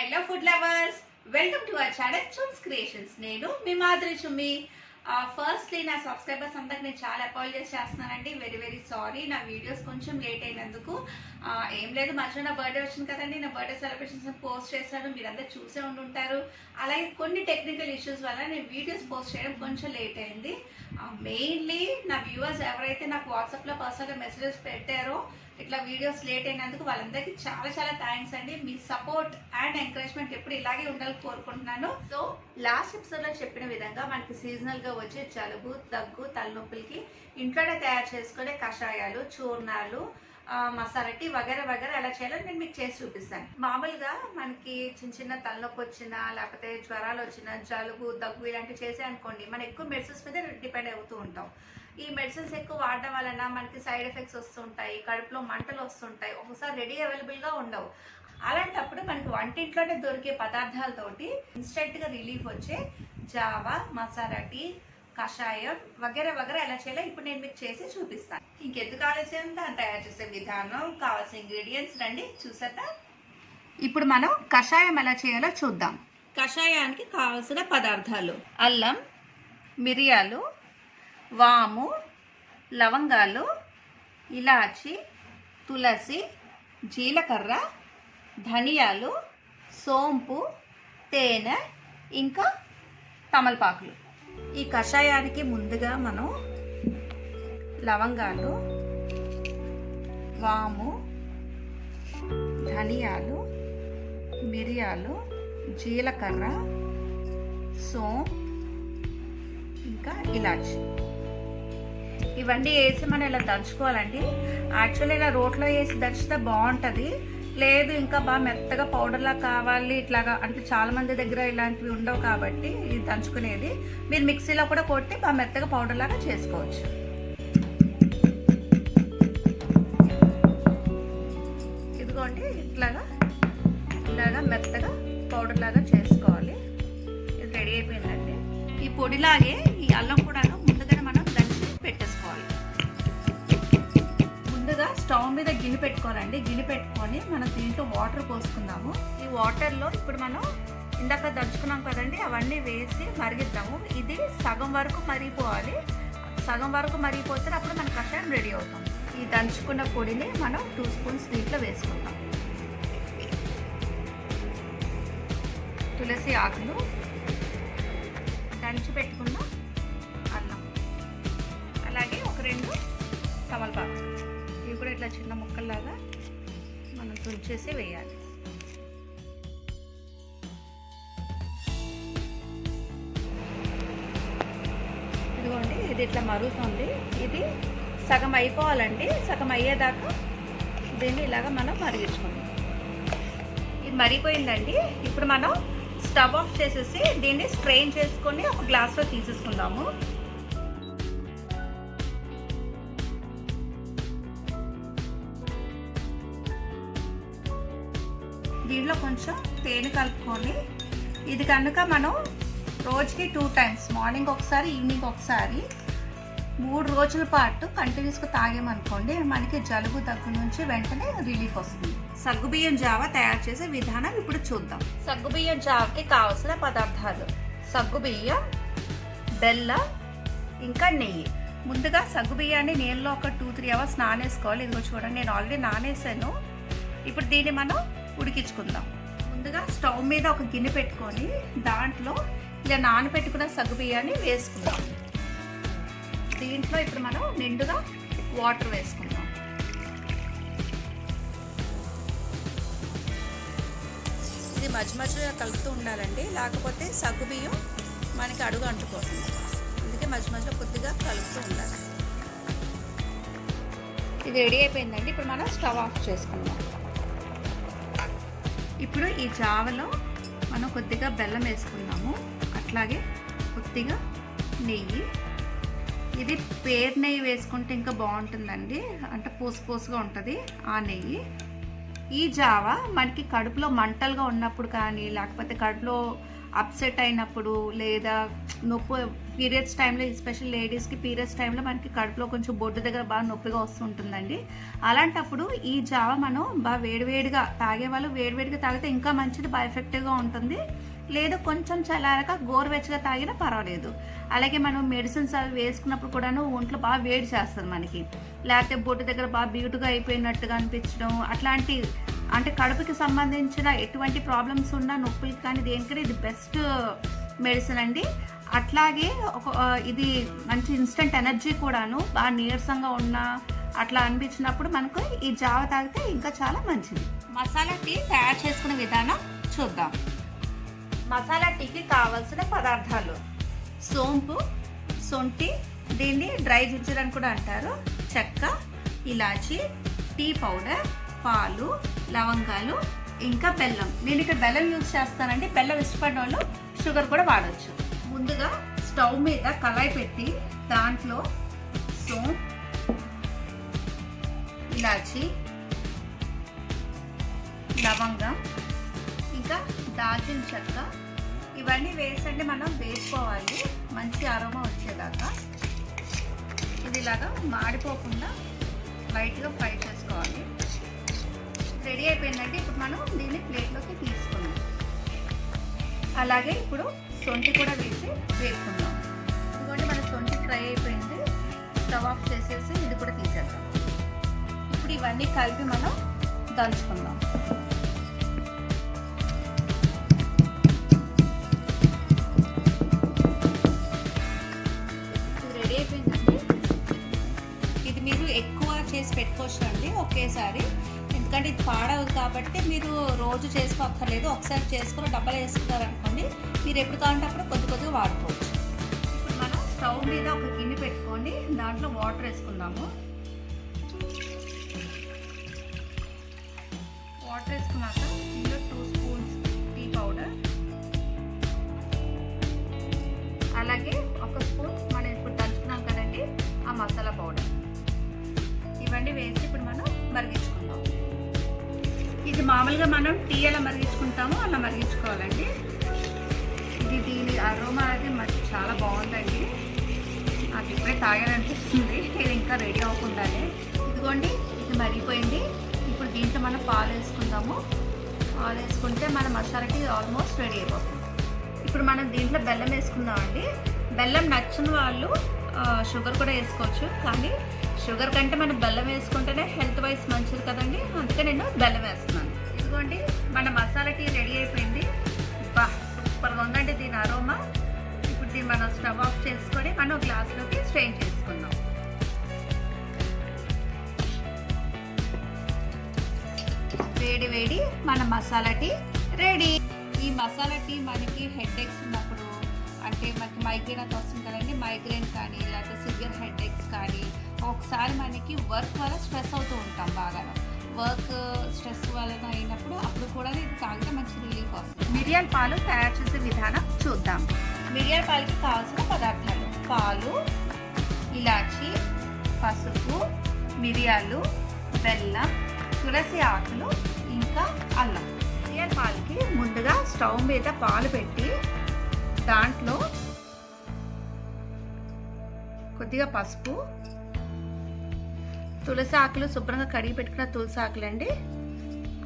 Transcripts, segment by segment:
Hello food lovers, welcome to our channel చుమ్స్ creations. నేను మీ Madhuri చుమ్మి. Firstly నా subscribers అందరికి నేను చాలా అపాలజైజ్ చేస్తున్నానండి. వెరీ వెరీ సారీ, నా వీడియోస్ కొంచెం లేట్ అయినందుకు. ఏం లేదు, మధ్యలో నా బర్త్డే వచ్చింది కదండి, నా బర్త్డే సెలబ్రేషన్స్ పోస్ట్ చేశాను, మీరందరూ చూసే ఉండుంటారు. అలాగే కొన్ని టెక్నికల్ ఇష్యూస్ వల్ల నేను వీడియోస్ పోస్ట్ చేయడం కొంచెం లేట్ అయింది. మెయిన్లీ నా వ్యూవర్స్ ఎవరైతే నాకు వాట్సాప్లో పర్సనల్గా మెసేజెస్ పెట్టారో ఇట్లా వీడియోస్ లేట్ అయినందుకు వాళ్ళందరికీ చాలా చాలా థ్యాంక్స్ అండి. మీ సపోర్ట్ అండ్ ఎంకరేజ్మెంట్ ఎప్పుడు ఇలాగే ఉండాలని కోరుకుంటున్నాను. సో లాస్ట్ ఎపిసోడ్లో చెప్పిన విధంగా మనకి సీజనల్గా వచ్చే జలుబు, దగ్గు, తలనొప్పులకి ఇంట్లోనే తయారు చేసుకునే కషాయాలు, చూర్ణాలు, మసాలా టీ వగేరా వగేరా ఎలా చేయాలో నేను మీకు చేసి చూపిస్తాను. మామూలుగా మనకి చిన్న చిన్న తలనొప్పి వచ్చినా, లేకపోతే జ్వరాలు వచ్చినా, జలుబు, దగ్గు ఇలాంటివి చేసే అనుకోండి, మనం ఎక్కువ మెడిసిన్స్ మీద డిపెండ్ అవుతూ ఉంటాం. ఈ మెడిసిన్స్ ఎక్కువ వాడడం వలన మనకి సైడ్ ఎఫెక్ట్స్ వస్తుంటాయి, కడుపులో మంటలు వస్తుంటాయి, ఒకసారి రెడీ అవైలబుల్గా ఉండవు. అలాంటప్పుడు మనకి వంటింట్లోనే దొరికే పదార్థాలతోటి ఇన్స్టెంట్గా రిలీఫ్ వచ్చే జావా, మసాలా టీ, కషాయం వగేరా వగేరా ఎలా చేయాలో ఇప్పుడు నేను మీకు చేసి చూపిస్తాను. ఇంకెందుకు ఆలస్యం, దాన్ని తయారు చేసే విధానం, కావాల్సిన ఇంగ్రీడియంట్స్ రండి చూసేద్దా. ఇప్పుడు మనం కషాయం ఎలా చేయాలో చూద్దాం. కషాయానికి కావాల్సిన పదార్థాలు: అల్లం, మిరియాలు, వాము, లవంగాలు, ఇలాచి, తులసి, జీలకర్ర, ధనియాలు, సోంపు, తేనె, ఇంకా తమలపాకులు. ఈ కషాయానికి ముందుగా మనం లవంగాలు, వాము, ధనియాలు, మిరియాలు, జీలకర్ర, సోంపు, ఇంకా ఇలాచి ఇవన్నీ వేసి మనం ఇలా దంచుకోవాలండి. యాక్చువల్లీ ఇలా రోట్లో వేసి దంచితే బాగుంటుంది, లేదు ఇంకా బాగా మెత్తగా పౌడర్లా కావాలి ఇట్లాగా అంటే చాలామంది దగ్గర ఇలాంటివి ఉండవు కాబట్టి ఇది దంచుకునేది మీరు మిక్సీలో కూడా కొట్టి బాగా మెత్తగా పౌడర్లాగా చేసుకోవచ్చు. ఇదిగోండి, ఇలాగా మెత్తగా పౌడర్లాగా చేసుకోవాలి. ఇది రెడీ అయిపోయిందండి. ఈ పొడిలాగే ఈ అల్లం కూడా ముందుగానే మనం దంచి పెట్టేసుకోవాలి. ముందుగా స్టవ్ మీద గిన్నె పెట్టుకోవాలండి. గిన్నె పెట్టుకొని మనం దీంట్లో వాటర్ పోసుకుందాము. ఈ వాటర్లో ఇప్పుడు మనం ఇందాక దంచుకున్నాం కదండి, అవన్నీ వేసి మరిగిద్దాము. ఇది సగం వరకు మరిగిపోవాలి. సగం వరకు మరిగిపోతే అప్పుడు మన కషాయం రెడీ అవుతాం. ఈ దంచుకున్న పొడిని మనం 2 స్పూన్స్ దీంట్లో వేసుకుంటాం. తులసి ఆకులు, దంచి పెట్టుకున్న అల్లం, అలాగే ఒక 2 తమలపాకు, ఇవి కూడా ఇట్లా చిన్న ముక్కల్లాగా మనం తుంచేసి వేయాలి. ఇదిగోండి, ఇది ఇట్లా మరుగుతుంది. ఇది సగం అయిపోవాలండి. సగం అయ్యేదాకా దీన్ని ఇలాగ మనం మరిగించుకుందాం. ఇది మరిగిపోయిందండి. ఇప్పుడు మనం స్టవ్ ఆఫ్ చేసేసి దీన్ని స్ట్రెయిన్ చేసుకొని ఒక గ్లాస్లో తీసేసుకుందాము. దీంట్లో కొంచెం తేనె కలుపుకొని, ఇది కనుక మనం రోజుకి 2 టైమ్స్, మార్నింగ్ ఒకసారి, ఈవినింగ్ ఒకసారి 3 రోజుల పాటు కంటిన్యూస్గా తాగామనుకోండి, మనకి జలుబు, దగ్గు నుంచి వెంటనే రిలీఫ్ వస్తుంది. సగ్గుబియ్యం జావా తయారు చేసే విధానం ఇప్పుడు చూద్దాం. సగ్గుబియ్యం జావాకి కావాల్సిన పదార్థాలు: సగ్గుబియ్యం, బెల్లం, ఇంకా నెయ్యి. ముందుగా సగ్గుబియ్యాన్ని నీళ్ళలో ఒక 2-3 అవర్స్ నానేసుకోవాలి. ఇదిగో చూడండి, నేను ఆల్రెడీ నానేసాను. ఇప్పుడు దీన్ని మనం ఉడికించుకుందాం. ముందుగా స్టవ్ మీద ఒక గిన్నె పెట్టుకొని దాంట్లో ఇలా నానబెట్టుకున్న సగ్గుబియ్యాన్ని వేసుకుందాం. దీంట్లో ఇప్పుడు మనం నిండుగా వాటర్ వేసుకుందాం. ఇది మధ్య మధ్యలో కలుపుతూ ఉండాలండి, లేకపోతే సగ్గుబియ్యం మనకి అడుగు అంటుకోతుంది. అందుకే మధ్య మధ్యలో కొద్దిగా కలుపుతూ ఉండాలి. ఇది రెడీ అయిపోయిందండి. ఇప్పుడు మనం స్టవ్ ఆఫ్ చేసుకుందాం. ఇప్పుడు ఈ జావలో మనం కొద్దిగా బెల్లం వేసుకుందాము, అట్లాగే కొద్దిగా నెయ్యి. ఇది పేరు నెయ్యి వేసుకుంటే ఇంకా బాగుంటుందండి, అంటే పూసుగా ఉంటుంది ఆ నెయ్యి. ఈ జావా మనకి కడుపులో మంటలుగా ఉన్నప్పుడు కానీ, లేకపోతే కడుపులో అప్సెట్ అయినప్పుడు లేదా నొప్పి పీరియడ్స్ టైంలో, ఎస్పెషల్ లేడీస్కి పీరియడ్స్ టైంలో మనకి కడుపులో కొంచెం బొడ్డు దగ్గర బాగా నొప్పిగా వస్తుంటుందండి. అలాంటప్పుడు ఈ జావ మనం బాగా వేడివేడిగా తాగేవాళ్ళు వేడివేడిగా తాగితే ఇంకా మంచిది, బాగా ఎఫెక్టివ్గా ఉంటుంది. లేదు కొంచెం చల్లారక గోరువెచ్చగా తాగినా పర్వాలేదు. అలాగే మనం మెడిసిన్స్ అవి వేసుకున్నప్పుడు కూడాను ఒంట్లో బాగా వేడి చేస్తుంది మనకి, లేకపోతే బొడ్డు దగ్గర బాగా బ్యూటిగా అయిపోయినట్టుగా అనిపించడం, అట్లాంటి అంటే కడుపుకి సంబంధించిన ఎటువంటి ప్రాబ్లమ్స్ ఉన్నా నొప్పులకి కానీ దేనికైనా ఇది బెస్ట్ మెడిసిన్ అండి. అట్లాగే ఇది మంచి ఇన్స్టెంట్ ఎనర్జీ కూడాను. బాగా నీరసంగా ఉన్నా అట్లా అనిపించినప్పుడు మనకు ఈ జావ తాగితే ఇంకా చాలా మంచిది. మసాలా టీ తయారు చేసుకునే విధానం చూద్దాం. మసాలా టీకి కావాల్సిన పదార్థాలు: సోంపు, సొంటి, దీన్ని డ్రై జింజర్ అని కూడా అంటారు, చెక్క, ఇలాచి, టీ పౌడర్, పాలు, లవంగాలు, ఇంకా బెల్లం. నేను ఇక్కడ బెల్లం యూజ్ చేస్తానండి. బెల్లం ఇష్టపడిన వాళ్ళు షుగర్ కూడా వాడచ్చు. ముందుగా స్టవ్ మీద కళాయి పెట్టి దాంట్లో సోంపు, ఇలాచి, లవంగం, ఇంకా దాల్చిన చెక్క ఇవన్నీ వేసండి మనం వేసుకోవాలి మంచి అరోమా వచ్చేదాకా. ఇది ఇలాగా మాడిపోకుండా లైట్గా ఫ్రై చేసుకోవాలి. రెడీ అయిపోయిందంటే ఇప్పుడు మనం దీన్ని ప్లేట్లోకి తీసుకుందాం. అలాగే ఇప్పుడు సొంటి కూడా వేసి వేసుకుందాం. ఎందుకంటే మన సొంటి ఫ్రై అయిపోయింది. స్టవ్ ఆఫ్ చేసేసి ఇది కూడా తీసేద్దాం. ఇప్పుడు ఇవన్నీ కలిపి మనం దంచుకుందాం. రెడీ అయిపోయిందండి. ఇది మీరు ఎక్కువ చేసి పెట్టుకోవచ్చు అండి ఒకేసారి, ఎందుకంటే ఇది పాడవదు కాబట్టి మీరు రోజు చేసుకోక్కర్లేదు. ఒకసారి చేసుకుని డబ్బాలు వేసుకున్నారనుకోండి, మీరు ఎప్పుడు కావాలంటే అప్పుడు కొద్దిగా వాడుకోవచ్చు. ఇప్పుడు మనం స్టవ్ మీద ఒక గిన్నె పెట్టుకొని దాంట్లో వాటర్ వేసుకుందాము. వాటర్ వేసుకున్నాక ఇందులో 2 స్పూన్స్ టీ పౌడర్, అలాగే 1 స్పూన్ మనం ఇప్పుడు దంచుకున్నాం కదండి ఆ మసాలా పౌడర్, ఇవన్నీ వేసి ఇప్పుడు మనం మరిగించుకుందాం. ఇది మామూలుగా మనం టీ ఎలా మరిగించుకుంటామో అలా మరిగించుకోవాలండి. ఇది దీని అరోమా అది మనకి చాలా బాగుందండి. నాకు ఇప్పుడే తాగాలనిపిస్తుంది. ఇది ఇంకా రెడీ అవ్వకుండానే. ఇదిగోండి ఇది మరిగిపోయింది. ఇప్పుడు దీంట్లో మనం పాలు వేసుకుందాము. పాలు వేసుకుంటే మన మసాలా టీ ఆల్మోస్ట్ రెడీ అయిపోతుంది. ఇప్పుడు మనం దీంట్లో బెల్లం వేసుకుందామండి. బెల్లం నచ్చిన వాళ్ళు షుగర్ కూడా వేసుకోవచ్చు, కానీ షుగర్ కంటే మనం బెల్లం వేసుకుంటేనే హెల్త్ వైజ్ మంచిది కదండి, అందుకే నేను బెల్లం వేస్తున్నాను. ఇదిగోండి మన మసాలా టీ రెడీ అయిపోయింది. బా సూపర్గా ఉందండి దీని అరోమా. ఇప్పుడు దీన్ని మనం స్టవ్ ఆఫ్ చేసుకొని మనం గ్లాస్లోకి స్ట్రెయిన్ చేసుకుందాం. వేడి వేడి మన మసాలా టీ రెడీ. ఈ మసాలా టీ మనకి హెడేక్స్ ఉన్నప్పుడు, అంటే మనకి మైగ్రేన్ అంతా వస్తుంది కదండి, మైగ్రేన్ కానీ లేకపోతే సివియర్ హెడేక్స్ కానీ, ఒకసారి మనకి వర్క్ వల్ల స్ట్రెస్ అవుతూ ఉంటాం బాగా, వర్క్ స్ట్రెస్ వలన అయినప్పుడు అప్పుడు కూడా ఇది తాగితే మంచి రిలీఫ్ వస్తుంది. మిరియాల పాలు తయారు చేసే విధానం చూద్దాం. మిరియాల పాలకి కావాల్సిన పదార్థాలు: పాలు, ఇలాచి, పసుపు, మిరియాలు, బెల్లం, తులసి ఆకులు, ఇంకా అల్లం. మిరియాల పాలకి ముందుగా స్టవ్ మీద పాలు పెట్టి దాంట్లో కొద్దిగా పసుపు, తులసి ఆకులు శుభ్రంగా కడిగి పెట్టుకున్న తులసి ఆకులు అండి,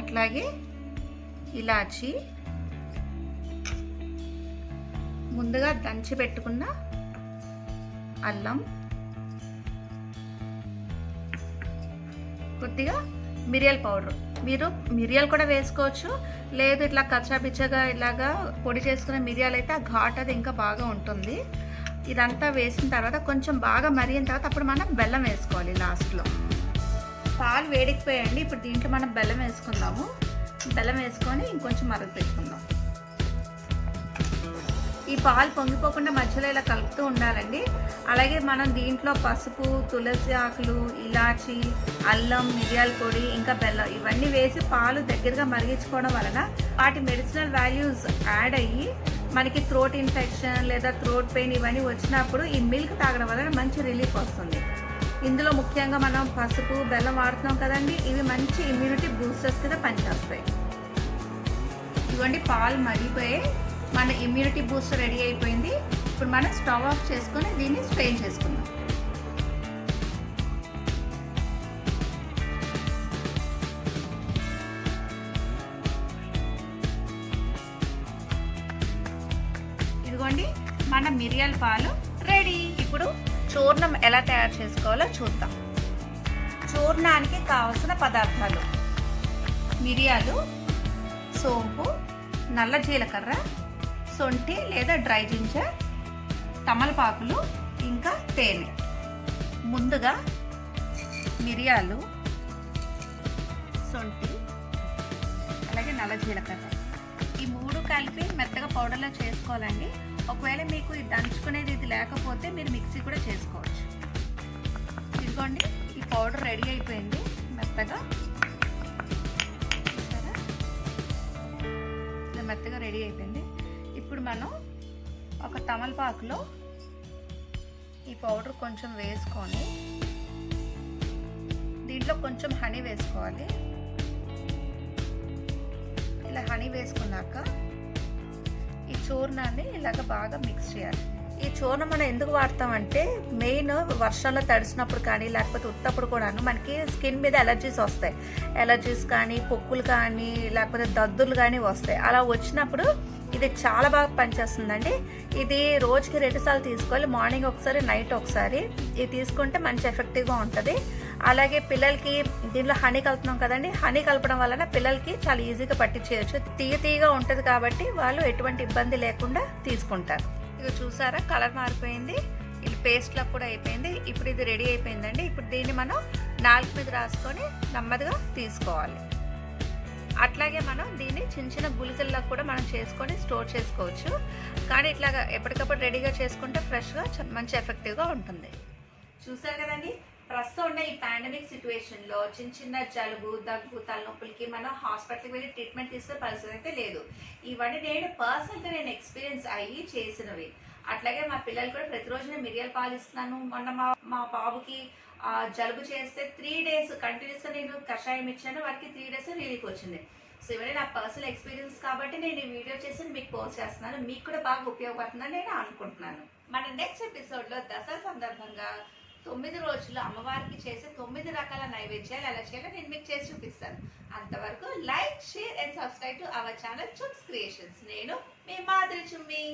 అట్లాగే ఇలాచి, ముందుగా దంచి పెట్టుకున్న అల్లం, కొద్దిగా మిరియాల పౌడర్. మీరు మిరియాలు కూడా వేసుకోవచ్చు, లేదు ఇట్లా కచ్చాపిచ్చగా ఇలాగా పొడి చేసుకున్న మిరియాలు అయితే ఆ ఘాట్ అది ఇంకా బాగా ఉంటుంది. ఇదంతా వేసిన తర్వాత కొంచెం బాగా మరిగిన తర్వాత అప్పుడు మనం బెల్లం వేసుకోవాలి లాస్ట్లో. పాలు వేడికిపోయాయండి. ఇప్పుడు దీంట్లో మనం బెల్లం వేసుకుందాము. బెల్లం వేసుకొని ఇంకొంచెం మరగ పెట్టుకుందాం. ఈ పాలు పొంగిపోకుండా మధ్యలో ఇలా కలుపుతూ ఉండాలండి. అలాగే మనం దీంట్లో పసుపు, తులసి ఆకులు, ఇలాచి, అల్లం, మిరియాల పొడి, ఇంకా బెల్లం ఇవన్నీ వేసి పాలు దగ్గరగా మరిగించుకోవడం వలన వాటి మెడిసినల్ వాల్యూస్ యాడ్ అయ్యి మనకి థ్రోట్ ఇన్ఫెక్షన్ లేదా థ్రోట్ పెయిన్ ఇవన్నీ వచ్చినప్పుడు ఈ మిల్క్ తాగడం వలన మంచి రిలీఫ్ వస్తుంది. ఇందులో ముఖ్యంగా మనం పసుపు, బెల్లం వాడుతున్నాం కదండి, ఇవి మంచి ఇమ్యూనిటీ బూస్టర్స్ కింద పనిచేస్తాయి. ఇవ్వండి పాలు మరిగిపోయి మన ఇమ్యూనిటీ బూస్టర్ రెడీ అయిపోయింది. ఇప్పుడు మనం స్టవ్ ఆఫ్ చేసుకొని దీన్ని స్ట్రెయిన్ చేసుకుందాం. ఇదిగోండి మన మిరియాల పాలు రెడీ. ఇప్పుడు చూర్ణం ఎలా తయారు చేసుకోవాలో చూద్దాం. చూర్ణానికి కావలసిన పదార్థాలు: మిరియాలు, సోంపు, నల్ల జీలకర్ర, సొంఠి లేదా డ్రై జింజర్, తమలపాకులు, ఇంకా తేనె. ముందుగా మిరియాలు, సొంఠి, అలాగే నల్ల జీలకర్ర ఈ మూడు కలిపి మెత్తగా పౌడర్లో చేసుకోవాలండి. ఒకవేళ మీకు ఇది దంచుకునేది ఇది లేకపోతే మీరు మిక్సీ కూడా చేసుకోవచ్చు. ఇదిగోండి ఈ పౌడర్ రెడీ అయిపోయింది మెత్తగా. మెత్తగా రెడీ అయిపోయింది. ఇప్పుడు మనం ఒక తమలపాకులో ఈ పౌడర్ కొంచెం వేసుకొని దీంట్లో కొంచెం హనీ వేసుకోవాలి. ఇలా హనీ వేసుకున్నాక ఈ చూర్ణాన్ని ఇలాగ బాగా మిక్స్ చేయాలి. ఈ చూర్ణం మనం ఎందుకు వాడతామంటే మెయిన్ వర్షంలో తడిసినప్పుడు కానీ లేకపోతే ఉత్తప్పుడు కూడాను మనకి స్కిన్ మీద ఎలర్జీస్ వస్తాయి. ఎలర్జీస్ కానీ పొక్కులు కానీ లేకపోతే దద్దులు కానీ వస్తాయి. అలా వచ్చినప్పుడు ఇది చాలా బాగా పనిచేస్తుందండి. ఇది రోజుకి 2 సార్లు తీసుకోవాలి. మార్నింగ్ ఒకసారి, నైట్ ఒకసారి. ఇది తీసుకుంటే మంచి ఎఫెక్టివ్గా ఉంటుంది. అలాగే పిల్లలకి దీనిలో హనీ కలుపుతున్నాం కదండి, హనీ కలపడం వలన పిల్లలకి చాలా ఈజీగా పట్టించేయచ్చు. తీయగా ఉంటుంది కాబట్టి వాళ్ళు ఎటువంటి ఇబ్బంది లేకుండా తీసుకుంటారు. ఇక చూసారా కలర్ మారిపోయింది, ఇది పేస్ట్లా కూడా అయిపోయింది. ఇప్పుడు ఇది రెడీ అయిపోయిందండి. ఇప్పుడు దీన్ని మనం నాలుగు మీద రాసుకొని నెమ్మదిగా తీసుకోవాలి. అట్లాగే మనం దీన్ని చిన్న చిన్న గుళికల్లో కూడా మనం చేసుకొని స్టోర్ చేసుకోవచ్చు. కానీ ఇట్లాగా ఎప్పటికప్పుడు రెడీగా చేసుకుంటే ఫ్రెష్గా మంచి ఎఫెక్టివ్గా ఉంటుంది. చూసారు కదండి, ప్రస్తుతం ఉన్న ఈ పాండమిక్ సిచ్యువేషన్లో చిన్న చిన్న జలుబు, దగ్గు, తలనొప్పులకి మనం హాస్పిటల్కి వెళ్ళి ట్రీట్మెంట్ తీసుకునే పరిస్థితి అయితే లేదు. ఇవన్నీ నేను పర్సనల్గా ఎక్స్పీరియన్స్ అయ్యి చేసినవి. అట్లాగే మా పిల్లలు కూడా ప్రతిరోజు నేను మిరియాల పాలు ఇస్తున్నాను. మొన్న మా బాబుకి జలుబు చేస్తే 3 days కంటిన్యూస్గా నేను కషాయం ఇచ్చాను. వారికి 3 days రిలీఫ్ వచ్చింది. సో ఇవన్నీ నా పర్సనల్ ఎక్స్పీరియన్స్ కాబట్టి నేను ఈ వీడియో చేసి మీకు పోస్ట్ చేస్తున్నాను. మీకు కూడా బాగా ఉపయోగపడుతుందని నేను అనుకుంటున్నాను. మన నెక్స్ట్ ఎపిసోడ్లో దసరా సందర్భంగా 9 రోజులు అమ్మవారికి చేసే 9 రకాల నైవేద్యాలు ఎలా చేయాలో నేను మీకు చేసి చూపిస్తాను. అంతవరకు like, share and subscribe to our channel చుమ్స్ creations. నేను మీ మాధురి చుమ్మి.